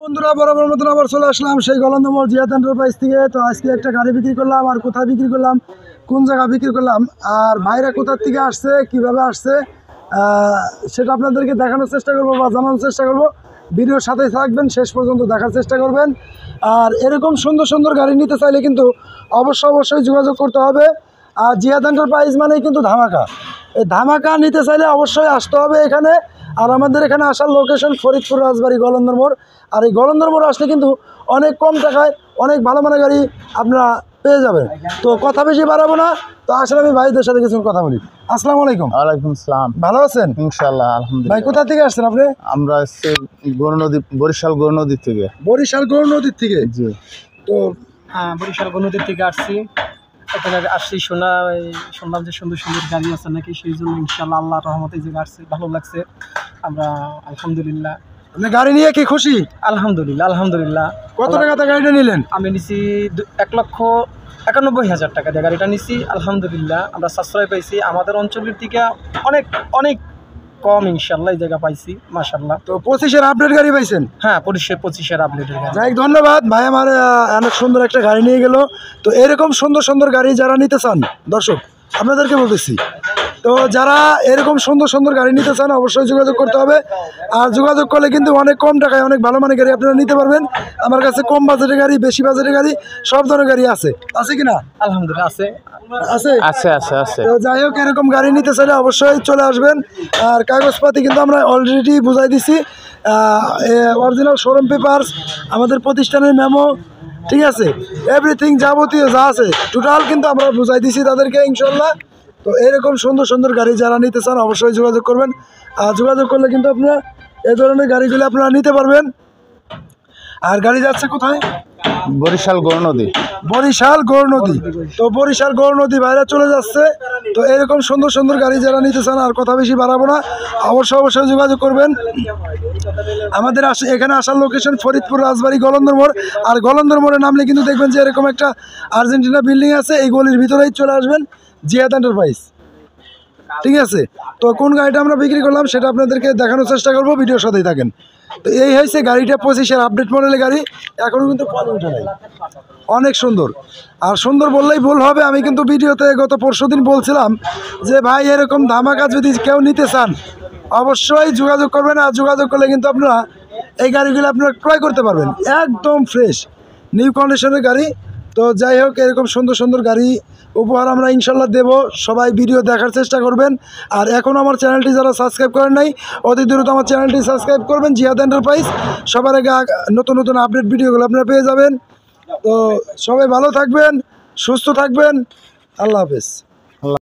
বন্ধুরা বরাবর মতন আবার চলে আসলাম সেই গলন্দমোড় জিয়াদ এন্টারপ্রাইজ থেকে। তো আজকে একটা গাড়ি বিক্রি করলাম, আর কোথায় বিক্রি করলাম, কোন জায়গা বিক্রি করলাম, আর ভাইরা কোথার থেকে আসছে, কিভাবে আসছে সেটা আপনাদেরকে দেখানোর চেষ্টা করবো বা জানানোর চেষ্টা করবো। ভিডিওর সাথে থাকবেন, শেষ পর্যন্ত দেখার চেষ্টা করবেন। আর এরকম সুন্দর সুন্দর গাড়ি নিতে চাইলে কিন্তু অবশ্যই যোগাযোগ করতে হবে। আর জিয়াদ এন্টারপ্রাইজ মানেই কিন্তু ধামাকা। এই ধামাকা নিতে চাইলে অবশ্যই আসতে হবে এখানে। আর আমাদের এখানে আসার লোকেশন ফরিদপুর রাজবাড়ি গলন্দর মোড়। আর এই গলন্দর মোড় আসলে কিন্তু অনেক কম টাকায় অনেক ভালো মানের গাড়ি আপনারা পেয়ে যাবেন। তো কথা বেশি বাড়াবো না, তো আসলে আমি ভাইদের সাথে কিছু কথা বলি। আসসালামু আলাইকুম। ওয়ালাইকুম আসসালাম। ভালো আছেন? ইনশাআল্লাহ আলহামদুলিল্লাহ। ভাই কোথা থেকে আসছেন আপনি? আমরা আসছি গৌরনদী, বরিশাল গৌরনদী থেকে। বরিশাল গৌরনদীর থেকে? জি। তো বরিশাল গৌরনদীর থেকে আসছি। এখানে আসছি শুনলাম যে সুন্দর সুন্দর গাড়ি আছে নাকি, সেই জন্য ইনশাআল্লাহ আল্লাহর রহমতে যে আসছে, ভালো লাগছে। আমরা আলহামদুলিল্লাহ। আপনি গাড়ি নিয়ে কি খুশি? আলহামদুলিল্লাহ। কত টাকাতে গাড়িটা নিলেন? আমি নিছি 1,91,000 টাকা দিয়ে গাড়িটা নিছি। আলহামদুলিল্লাহ আমরা সাশ্রয় পাইছি, আমাদের অঞ্চলের থেকে অনেক অনেক কম ইনশাআল্লাহ এই জায়গা পাইছি, মাশাআল্লাহ। তো 25-এর আপডেট গাড়ি পাইছেন? হ্যাঁ, 25-এর আপডেটের গাড়ি। যাই ধন্যবাদ ভাই, আমার অনেক সুন্দর একটা গাড়ি নিয়ে গেল। তো এরকম সুন্দর সুন্দর গাড়ি যারা নিতে চান, দর্শক আপনাদেরকে বলতেছি, তো যারা এরকম সুন্দর সুন্দর গাড়ি নিতে চান অবশ্যই যোগাযোগ করতে হবে। আর যোগাযোগ করলে কিন্তু অনেক কম টাকায় অনেক ভালো মানের গাড়ি আপনারা নিতে পারবেন। আমার কাছে কম বাজেটের গাড়ি, বেশি বাজেটের গাড়ি, সব ধরনের গাড়ি আছে কিনা? আলহামদুলিল্লাহ আছে। তো যাই হোক, এরকম গাড়ি নিতে চাইলে অবশ্যই চলে আসবেন। আর কাগজপাতি কিন্তু আমরা অলরেডি বুঝাই দিছি, অরিজিনাল শোরুম পেপারস, আমাদের প্রতিষ্ঠানের মেমো, ঠিক আছে, এভরিথিং যাবতীয় যা আছে টোটাল কিন্তু আমরা বুঝাই দিছি তাদেরকে ইনশাল্লাহ। তো এরকম সুন্দর সুন্দর গাড়ি যারা নিতে চান অবশ্যই যোগাযোগ করবেন। আর যোগাযোগ করলে কিন্তু আপনারা এই ধরনের গাড়িগুলো আপনারা নিতে পারবেন। আর গাড়ি যাচ্ছে কোথায়? বরিশাল গৌরনদী। তো বরিশাল গৌরনদী বাইরে চলে যাচ্ছে। তো এরকম সুন্দর সুন্দর গাড়ি যারা নিতে চান, আর কথা বেশি বাড়াবো না, অবশ্যই যোগাযোগ করবেন। আমাদের এখানে আসার লোকেশন ফরিদপুর রাজবাড়ি গলন্দর মোড়। আর গলন্দর মোড়ে নামলে কিন্তু দেখবেন যে এরকম একটা আর্জেন্টিনা বিল্ডিং আছে, এই গলির ভিতরেই চলে আসবেন জিয়াদ এন্টারপ্রাইজ, ঠিক আছে। তো কোন গাড়িটা আমরা বিক্রি করলাম সেটা আপনাদেরকে দেখানোর চেষ্টা করবো, ভিডিওর সাথেই থাকেন। তো এই হয়েছে গাড়িটা, 25-এর আপডেট মডেলের গাড়ি, এখনও কিন্তু পানি উঠে নাই, অনেক সুন্দর। আর সুন্দর বললেই ভুল হবে, আমি কিন্তু ভিডিওতে গত পরশুদিন বলছিলাম যে ভাই এরকম ধামাকা যদি কেউ নিতে চান অবশ্যই যোগাযোগ করবেন। আর যোগাযোগ করলে কিন্তু আপনারা এই গাড়িগুলো আপনারা ক্রয় করতে পারবেন, একদম ফ্রেশ নিউ কন্ডিশনের গাড়ি। তো যাই হোক, এরকম সুন্দর সুন্দর গাড়ি উপহার আমরা ইনশাল্লাহ দেব, সবাই ভিডিও দেখার চেষ্টা করবেন। আর এখন আমার চ্যানেলটি যারা সাবস্ক্রাইব করেন নাই, অতি দ্রুত আমার চ্যানেলটি সাবস্ক্রাইব করবেন, জিয়াদ এন্টারপ্রাইজ। সবার আগে নতুন নতুন আপডেট ভিডিওগুলো আপনারা পেয়ে যাবেন। তো সবাই ভালো থাকবেন, সুস্থ থাকবেন, আল্লাহ হাফেজ।